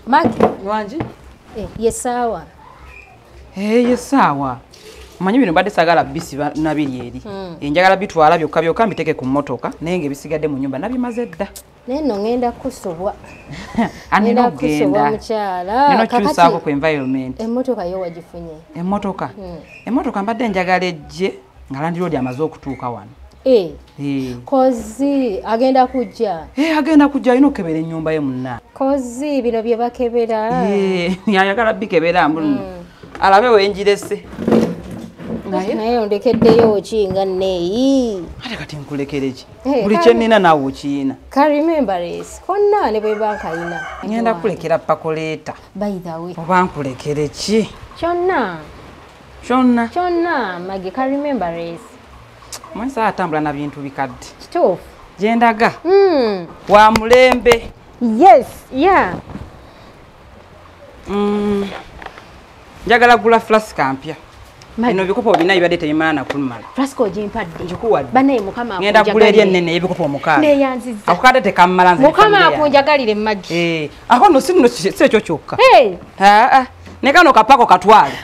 Magi wanji yesawa yesawa manyi bino badde sagala bisi nabiri eri enjagala bitwala byokka byokka mbiteke ku mmotoka naye ng'ebisigadde mu nyumba nabimaze dda neno ngenda kusobwa anina okugenda mukyala kyusaako ku environment emmotoka yo wagifunye emmotoka mbadde njagala ejje nga landiroodi amaze okutuuka wano kozi agenda kujja agenda kujja alina okukebera ennyumba ye munna kozi bino bye bakebera ayagala bikebera alabe wenjirese naye ondekeddeyo okinga neeyi ate kati nkulekere ki buli kyenina naawe okiina karimembares konna ne bwe bankayina ngenda kulekera pakoleeta by the way oba nkulekere ki kyonna magi karimembares mwanisa atambula na bintu bikadde kituufu gyendaga wa mulembe yes njagala gula flaska mpya bino bikopo bina bibadde tebimaana kumala flaska ogimpadde nkikuwadde banaye mukama ngenda gula eri ennene ey'ebikopo omukaaga neyanziza akukadde tekammala nze mukama akunjagalire magi ako nno si ekyo kyokka ne kano kapako katwale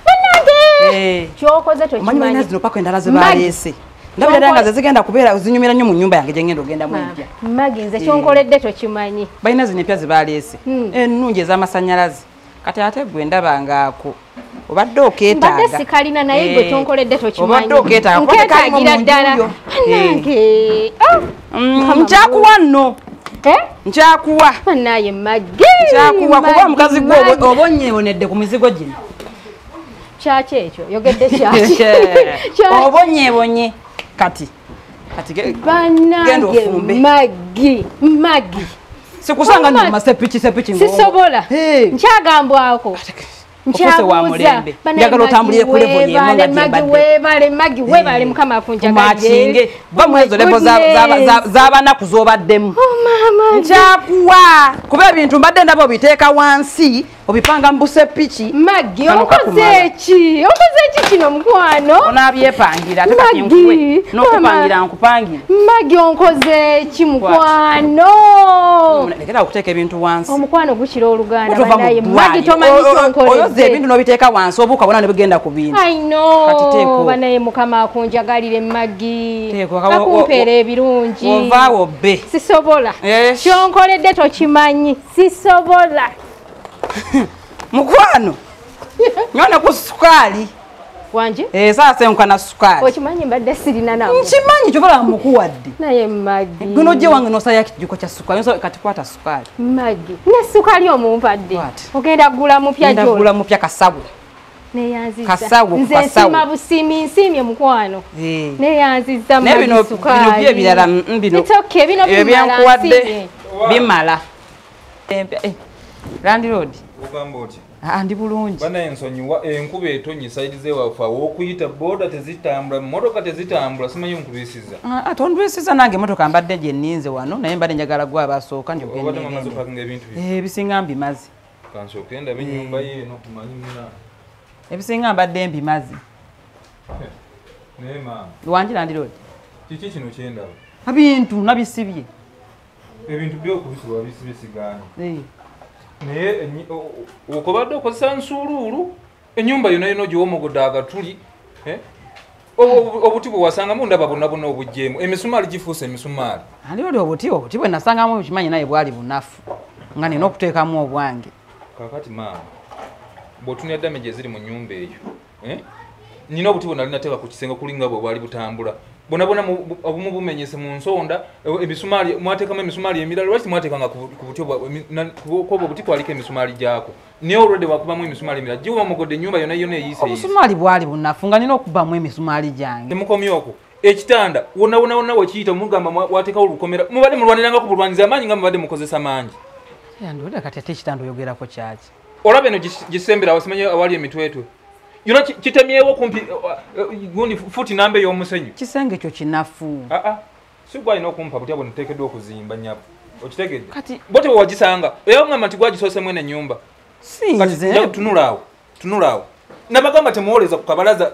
kyokoze omanyi balina zino pako endala ze baleese ndabira nga ze zigenda kubeera zinyumira nnyo mu nnyumba yange gye ngenda ogendamu empya magi nze kyonkoledde tokimanyi balina zino empya ze baleese ennungi ez'amasannyalaze kati ate gwe ndaba ngaako obadde okeetaaga mbadde sikalina naye gwe tonkoledde tokimanyi obadde okeetaaga nketaagira ddala nange nkyakuwa nno nkyakuwa naye magi nkyakuwa kuba omukazi gwe oba onyeebonedde ku mizigo gino kyaki ekyo yogedde kyaki oba onyeebonye kati banange magi sikusanga nno masepiki sisobola nkyagambwako nkyabuuza njagala otambulire ku levo yemu nga gyembadde magi weebale mukama akunjagalire va mu ezo levo z'abanaku z'obaddemu nkyakuwa kuba ebintu mbadde ndaba obiteeka wansi obipanga mu busepiki magi okoze ki kino mukwano onabyepangira ate kati nkuwe n'okupangira nkupangire magi onkoze ki mukwano lekera okuteeka ebintu wansi omukwano gukira oluganda banaye magi tomanyi kyonkoledde oyoza ebintu n'obiteeka wansi obuuka bona ne bigenda ku bintu aino banaye mukama akunjagalire magi akumpeera ebirungi ovaawo bbe sisobola kyonkoledde tokimanyi sisobola mukwano nyona ku sukaali wanje saasenkwa na sukaali okimanyi mbadde sirina nawe nkimanyi kyovala mukuwadde naye magi guno gye wange nosaya kijiko kya sukaali kati kwata sukaali magi ne sukaali omumpadde ogenda kugula mupya gyo gula mupya kasabu neyanziza nze nsima busimi nsimye mukwano neyanziza magi sukaali bino bye ebirala bino ebyankuwadde bimala Landlord ugamba oti ndi bulungi bana ensonyiwa enkuba etonyi side ze wafa okuyita boda tezitambula motoka tezitambula simanyi nkubisiza atondwesiza nange motoka mbadde gye nninze wano naye mbadde njagala gwa abasooka ebisinga mbimazi kansokenda binyumba yeno kumanyi muna ebisinga mbadde mbimazi nema wangi Landlord kiki kino kyendaba ebintu nabisibye ebintu byokubisibwa bisibye sigani naye okobadde okozesa nsuuluulu ennyumba yonna gy'omogodde agatuli obuti bwe wasangamu ndaba bonna bonna obugjeemu emisumaali gifuuse emisumaali andi oli obuti bwe nasangamu kimanyi naye bwali bunafu nga nina okuteekamu obwange kakati maama bw'otunira damage eziri mu nnyumba eyo nina obuti bwe nali nateeka ku kisenge kulinga bwe bwali butambula bonabona obumu bumenyese mu nsonda ebisumaali mwateekamu emisumaali emirala lwaki mwateekanga ku buti obwo buti kwaliko emisumaali gyako naye olwedde wakubamu emisumaali emirala giwa mugodde ennyumba yonna yonna eyiise obusumaali bwali bunafu nga nina okubamu emisumaali gyange temukomyoko ekitanda wonna wekiyita mugamba wateekawo olukomera mubadde mulwaniranga ku bulwaniza amaanyi nga mubadde mukozesa mangi yandowedde kati ate ekitanda oyogerako kyaki olaba eno gisemberawo simanyi awali emitwetwe yona kitemyewo kumpi gundi futi namba ey'omusenyu kisenge kyo kinafu sigwa alina okumpa butya bwe nteekeddwa okuzimba nyapo okitegedde kati bote bwe wagisanga era ogamba nti gwagisoosemu eno ennyumba sinze tunulaawo nabagamba temuwoleza ku kabalaza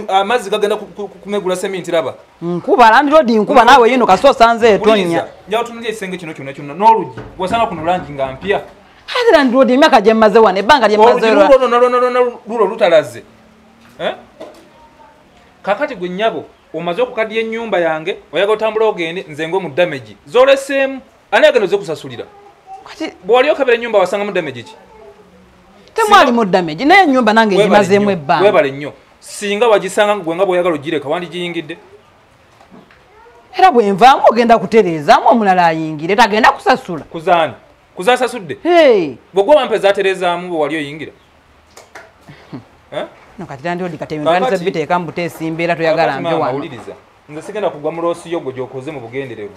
amazzi gagenda kumegula seminti raba nkuba Landlord nkuba naawe yino kasoosa nze etonya njawo tunulya ekisenge kino kyonna kyonna n'oluggi wasanga kuno langi nga mpya kati landlord emyaka gye mmaze wano ebbanga lye mmaze lulo lutalaze kakati gwe nnyabo omaze okukadya ennyumba yange oyagala otambula ogende nze ngo mu damage zoleseemu ani agenda oze kusasulira kati bw'wali okabera ennyumba wasanga mu damage ki temwali mu damage naye ennyumba nange egimazeemu ebbanga webale nnyo singa wagisanga gwe nga bw'oyagala ogireka wandigiyingidde era bwe nvaamu ogenda kutereezaamu omulala ayingire tagenda kusasula kuzaani kuzasasudde bwegwe wampeza aterezaamu bwe wali oyingira kati landlord katembanze biteeka mu buteesi mbeera toyagala nve wano nze sigenda kugwa mu loosi yo gwe gy'okoze mu bugenderevu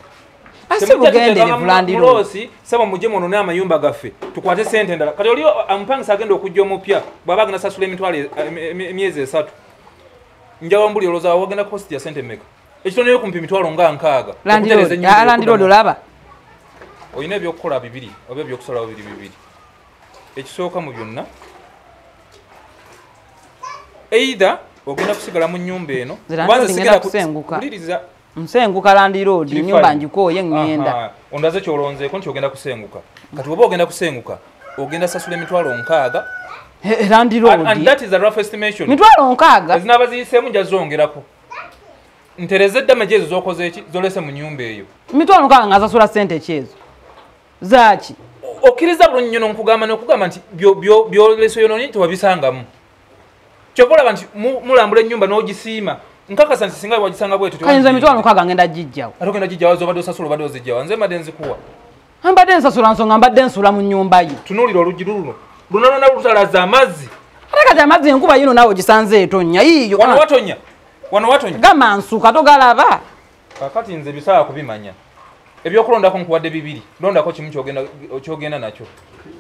asi bugenderevu landlord saba mujje munone amayumba gaffe tukwate sente endala kati oli amupangisa agenda okujja omupya bw'aba agenda sasula emyezi 3 njawa mbuli olowooza wagenda kosti ya sente mmeka ekitonero kumpi emitwalo nga 6 landlord olaba olina ebyokukola 2 oba ebyokusalawo 2 ekisooka mu byonna either ogenda kusigala mu nnyumba eno kusenguka nsenguka landlord nnyumba njikooye ngenda ondaze kyolonzeeko nti ogenda kusenguka kati oba ogenda kusenguka ogenda sasula emitwalo 6 landlord and that is a rough estimation mitwalo 6 ezinaba ziyiseemu nja zongerako ntereze damage ezo zokoze eki zolese mu nnyumba eyo mitwalo 6 nga zasula sente kyezo zaaki okkiriza bulungi nnyo n'okugamba nti byolese yononi tewabisangamu kyova olaba nti mulambula ennyumba n'ogisiima nkakasa nti singa wagisanga bwetu kayinza emitwalo 6 ngenda gijjawo ate ogenda gijjawo zobadde osasula obadde ozijjawa nze mbadde nzikuwa mbadde nsasula nsonga mbadde nsula mu nnyumba yo tunuulira oluggi luno lunalona lutalaza amazzi ate kati amazzi enkuba yino naawe ogisanze etonya yiyo wano watonya gama nsuka togalaba kakati nze bisaala kubimanya ebyokulondako nkuwadde 2 londako kimu kyogenda nakyo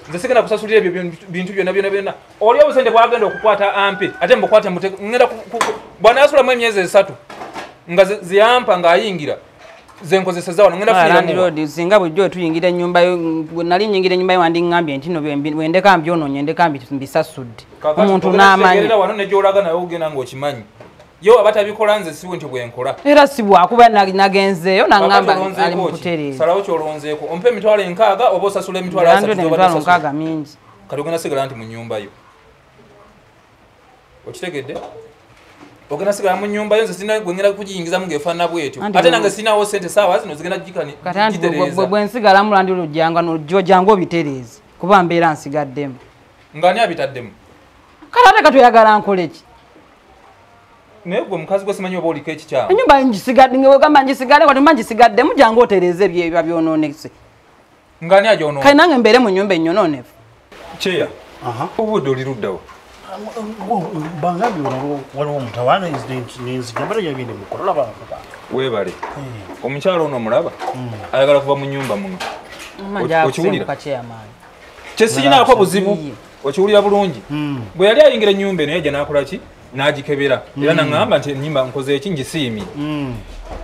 nze sigenda kusasulira ebyo bintu byonna oli obusente bwagenda okukwata ampe ate mbukwate ngenda bwanayasulamu emyezi 3 nga ziyampa ng'ayingira zenkozeseza wano ngenda landlord singa bulijjo tuyingira ennyumba yo nali nyingira ennyumba yo wandiŋŋambye nti no wendeka mbyononye ndeka mbisasudde omuntu n'amanyi wano nejyolaga naye ogenda ng'okimanyi yo abatabikola nze siwe nti bwenkola era si bwakuba nagenzeeyo naŋŋamba ali mu kutereeza salawo kyolonzeeko ompe emitwalo 6 oba osasula emitwalo 6 mingi kati ogenda sigala nti mu nnyumba yo okitegedde ogenda sigala mu nnyumba yo nze sirina gwengenda kugiyingizamu ng'efaanana bwetyo ate nange sirinawo sente saawa zino zigenda gitereeza bwe nsigalamu landi ojjanga obitereeze kuba mbeera nsigaddemu ng'ani abitaddemu kale ate katuyagala nkoleki naye gwe mukazi gwe simanyi oba oliko ekikyamu ennyumba ngisigaddewegamba ngisigadde kati mba ngisigaddemu jange otereeze ebyo byonoonese ng'ani agyonoone kale nange mbeere mu nnyumba ennyonoonefu kyeya obudde oli luddawo bangambi waliwo mutawana nenzigambala yabindi mukolola bakuba weebale omukyalo ono omulaba ayagala kuva mu nnyumba muno okiwulira kyesirinaako buzibu okiwulira bulungi bwe yali ayingira ennyumba eno yajja n'akola ki n'agikebera era naŋŋamba nti ennyumba nkoze eki ngisiimye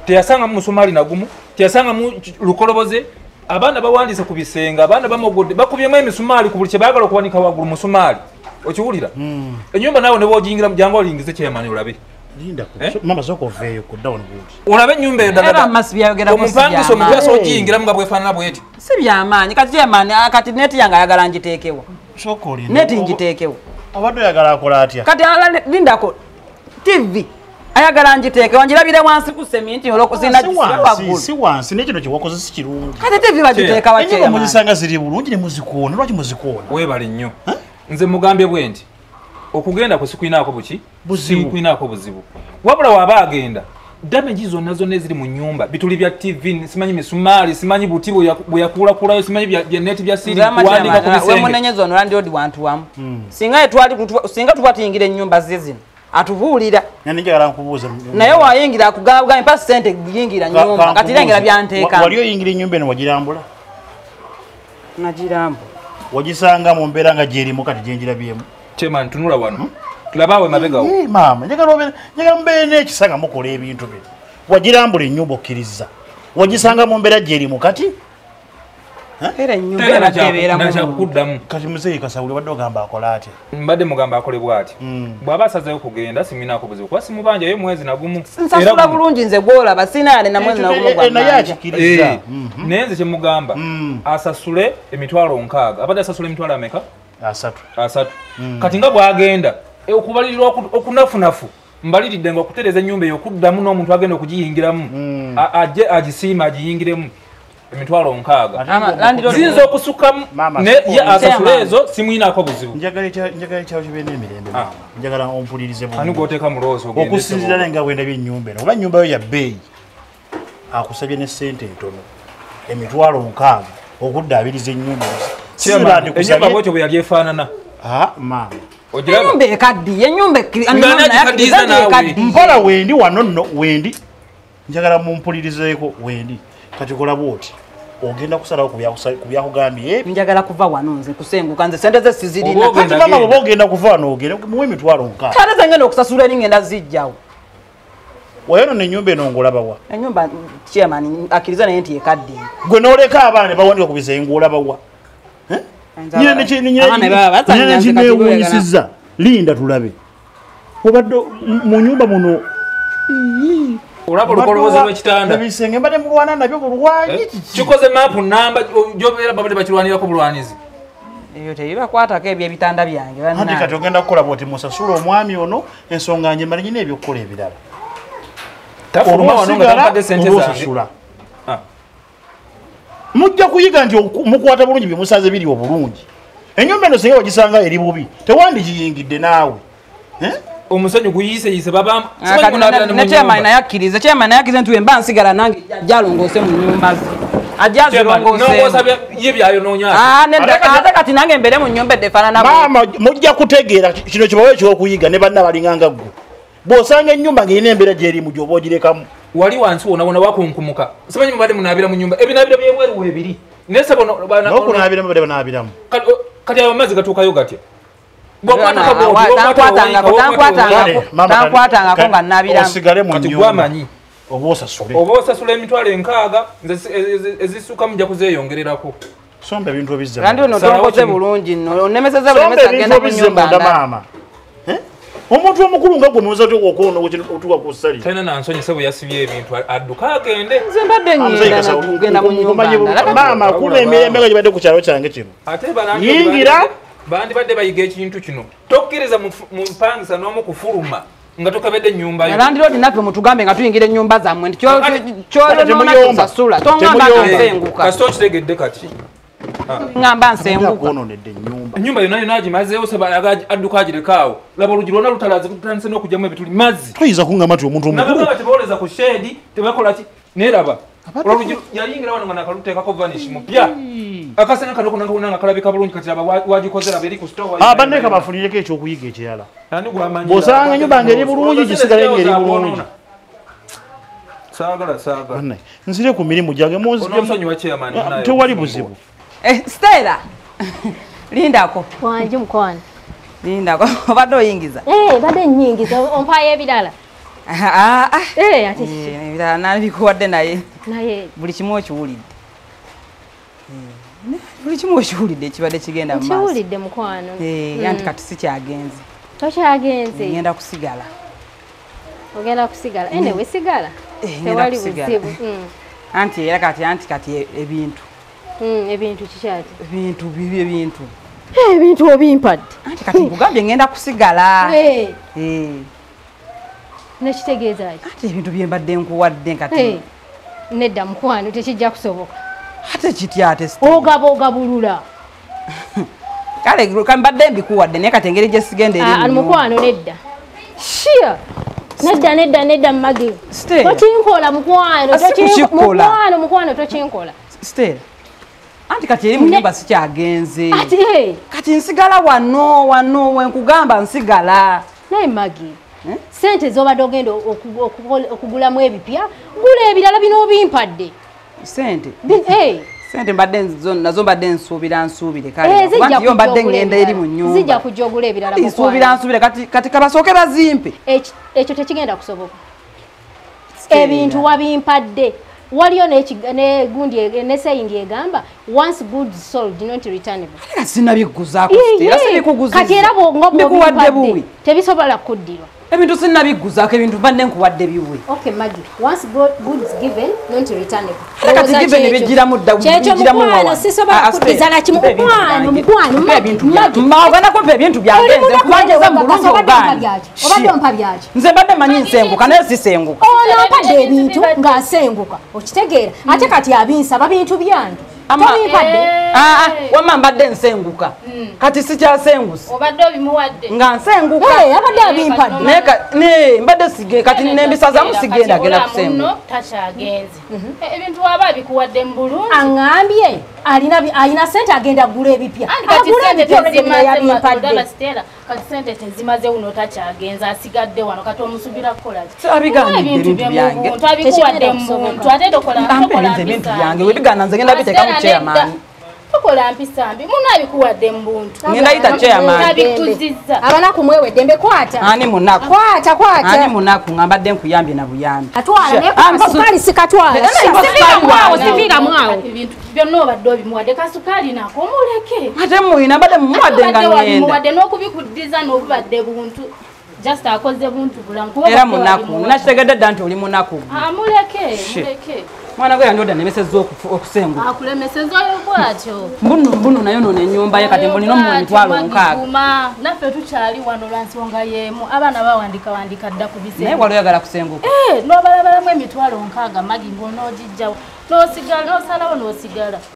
teyasangamu musumaali nagumu teyasangamu lukoloboze abaana bawandiise ku bisenge abaana bamogodde bakubyemu emisumaali ku buli kye baagala okuwanika waggulu musumaali okiwulira ennyumba naawe ne boogiyingira jangu olingize kyemani olabe olabe ennyumba eyo ddalaomupangisa omupyasa ogiyingiramu nga bwefaanana bweti si byamaanyi kati kyemani kati neti yange ayagala ngiteekewo neti ngiteekewo abadde oyagala akola atya kati lindako tv ayagala ngiteekewo ngirabire wansi ku seminti olwokusinagisiwaggulu si wansi nekino kyewakoze si kirungi kati tv bagiteeka wakyema muzisanga ziri bulungi ne muzikoona lwaki muzikoona weebale nnyo nze mugambye bwe nti okugenda kwe sikwinaako buki sikwinaako buzibu wabula waaba agenda damagi zonna zonna eziri mu nnyumba bituli bya tv simanyi misumaali simanyi buti bwe yakuulakulayo simanyi byaneti bya siri kuwandika ku bisenge wemunenye zono landiodi wantu wamu singa tuba tuyingira ennyumba ze zino atubuulira njagala nkubuuza naye wayingira akugamba mpa sente yingira nnyumba kati lengera byanteeka wali oyingira ennyumba eno wagirambula nagirambula wagisanga mu mbeera nga gyerimu kati gyenjirabyemu kyemani tunula wano tulabaawe mabegawo maama njagala mubeere n'ekisa nga mukola ebintu bino wagirambula ennyumba okkiriza wagisanga mu mbeera gyerimu kati Era nyumba batebera mu kuddamu. Kati muzeyi Kasawuli wadde ogamba akola ate. Mbadde mugamba akole bwati. Bwaba asazeyo kugenda simina kubuzibu kwa simubanja ye mwezi nagumu. Nsasula bulungi nze gwola basinaane na mwezi nagumu. Naye akikiriza. Nenze kye mugamba asasule emitwalo 6. Abadde asasule emitwalo ameka? Asatu. Kati nga bwagenda okubalirwa okunafunafu mbaliridde nga okutereza ennyumba eyo kuddamu n'omuntu agenda okugiyingiramu ajje agisiima agiyingiremu emitwalo 6 ziyinza okusukamu ye asasula ezo simuyinaako buzibu. Njagala ekyawo kibe n'emirembe njagala ompulirize ani gwoteeka mu loozi ogende okusinziira nga bwendabye ennyumba eno oba ennyumba yo ya bbeeyi akusabye ne ssente entono emitwalo 6 okuddaabiriza ennyumba ennyumba bwetyo bwe yali efaanana maama ennyumba ekaddiye ennyumba mpola wendi wano nno wendi njagala mumpulirizeeko wendi kati kola bwoti ogenda kusalawo ku byakugambye njagala kuva wano nze kusenguka nze sente ze sizirina kati mama baba ogenda kuva wano ogenda muwe emitwalo 6 kale ze ngenda okusasula eri ngenda zijjawo wayono n'ennyumba eno ng'olabawa ennyumba chairman akkiriza naye nti ekaddiye gwe n'oleka abaana ne bawandika ku bizengo olabawa nyinewunyisiza linda tulabe obadde mu nyumba muno olaba olukolobozi lw'ekitanda ebisenge mbadde mulwana nabyo bulwanyi kikoze maapu namba gyobeera babadde bakirwanirako bulwanizi eyo tebibakwatako ebyebitanda byange anti kati ogenda kukola bwoti musasula omwami ono ensonga nje mbalina ebyokukola ebirala olwasasula mujja kuyiga nti mukwata bulungi byemusaze biri obulungi ennyumba eno singa wagisanga eri bubi tewandikiyingidde naawe omusenyu guyiseyise chairman naye akkiriza nti wemba nsigala nange jalongoose mu nyumba ze ate kati nange mbere mu nyumba eddefaanana maama mujja kutegeera kino kibawe ekyokuyiga ne banna balinganga ggwe bw'osanga ennyumba ng'erina embeera gy'erimu gy'oba ogirekamu wali wansi wonawona wakunkumuka simanyi mubadde munaabira mu nyumba ebinaabiro byebweru weebiri n'okunaabiramu badde banaabiramu kati ayo amazzi gatuukayo gatya tankwatangako nga nnaabiramu osigale mu kati gwamanyi oba osasula emitwalo 6 ezisukka mujja kuzeeyongererako somba ebintu obizza kandi ono tonkoze bulungi nno onemeseze bulemesa agenda mu nyumba maama omuntu omukulu nga gwe noza okoona otuka ku ssali talina nansonyese bwe yasibye ebintu adduka agende nze mbadde ngenda mu nyumba maama kuba emirembe nga gibadde ku kyalo kyange kino ate yingira bandi badde bayiga ekintu kino tokkiriza mu mpangisa n'omu kufuluma nga tokebedde ennyumba yo landirodi naffe mutugambe nga tuyingira ennyumba zammwe nti kyolonona tusasula tongamba nsenguka kasita okitegedde kati ngamba nsenguka ennyumba yonna yonna agimazeewo adduka agirekaawo laba olugi lwonna lutalaze tutandise n'okugyamu ebituli mazzi toyinza kuŋŋamba ti omuntu omukulu nabagamba tebawoleza ku sheedi tebakola ki naye laba olulugi yayingira wano nga nakaluteekako vanish mupya akasenga kanokonanga nga kalabika bulungi kati laba wagikoze laba eri ku store bandeeka bafunireko ekyokuyiga ekirala bw'osanga ennyumba ng'eri bulungi gisigale ng'eri bulungi saagala nzire ku mirimu gyange tewali buzibu Stella lindako wanje mukwana lindako obadde oyingiza badde nyingiza ompaye ebirala ate ebirala nabikuwadde naye buli kimu okiwulidde buli kimu okiwulidde ekibadde kigenda mu maaso kiwulidde mukwano anti kati sikyagenze tokyagenze ngenda kusigala ogenda kusigala enewe sigala tewali buzibu anti era kati ebintu ebintu kikyati ebintu bibi ebintu obimpadde anti kati nkugambye ngenda kusigala nekitegeeza ki ate ebintu byembadde nkuwadde kati nedda mukwano tekijja kusoboka ate kitya ate ogabulula kale mbadde mbikuwadde naye kati engeri gye sigenda eri mukwano nedda shia nedda mmagi tokinkola mukwano tokinkola Stella anti kati eri mu nyumba sikyagenze kati nsigala wano wenkugamba nsigala naye magi sente zobadde ogenda okugulamu ebipya gula ebirala bino obimpadde sente nazo mbadde nsuubire kale yo mbadde ngenda eri mu nyumba zijja kujja ogula ebirala nsuubire kati kabasooke bazimpe ekyo tekigenda kusoboka ebintu wabimpadde waliyo ne gundi ne saying egamba once goods sold not returnable. Sinabiguzaako era sibikuguziza. Kati era mbikuwadde buwi. Tebisobola kuddirwa. Ebintu sinnabiguzaako ebintu badde nkuwadde biwe. Okay Maggie, once goods given not returnable. Kati given bijiramu dda bijiramu wawa. Kyekyo sisobola kuddiza na kimu mukwano ebintu mbagana kumpa ebintu byange nze kubanja mbulungi ogani. Obadde ompa byaki? Nze mbadde manyi nsenguka naye sisenguka. Ompadde ebintu ng'asenguka okitegeera ate kati abinsaba bintu byange. Wamma mbadde nsenguka kati sikyasenguse obadde obimuwadde nga nsenguka abadde abimpadde mbadde sige kati nembisazamu sigenda genda kusenguka takyagenze ebintu waba bikuwadde mu bulungi aŋŋambye alina sente agenda agula ebipya kati sente tezimaze uno takyagenza asigadde wano kati omusubira kukolaki abiganidde ebintu byange abikuwadde mu muntu ate tokola ebintu byange webigana nze ngenda biteeka mu chairman tokola mpisa mbi muno abikuwadde mu buntu ngenda yita chairman abikuzizza abanaku mwewedde kwata ani munaku kwata ani munaku ngambadde nkuyambye na buyambi atwala nekasukali sikatwala sivira mwawo ebintu byonna obadde obimuwadde kasukaali nako omuleke ate muyina mbadde mumuwadde nga ngenda muwadde n'okubikuddiza n'obubadde buntu just akoze buntu bulamu era munaku nakitegedde dda nti oli munaku muleke mwana gwe yanjoda nemesezza okusenguka akulemesezza oyo bwatyo mbunu nayo nono ennyumba ye kati mbulina omu emitwalo 6 naffe tukyali wano lwansonga y'emu abaana bawandika dda ku biseera naye wali oyagala kusenguka n'obalabalamu emitwalo 6 magi ng'onoogijjawo n'osigala n'osalawo n'osigala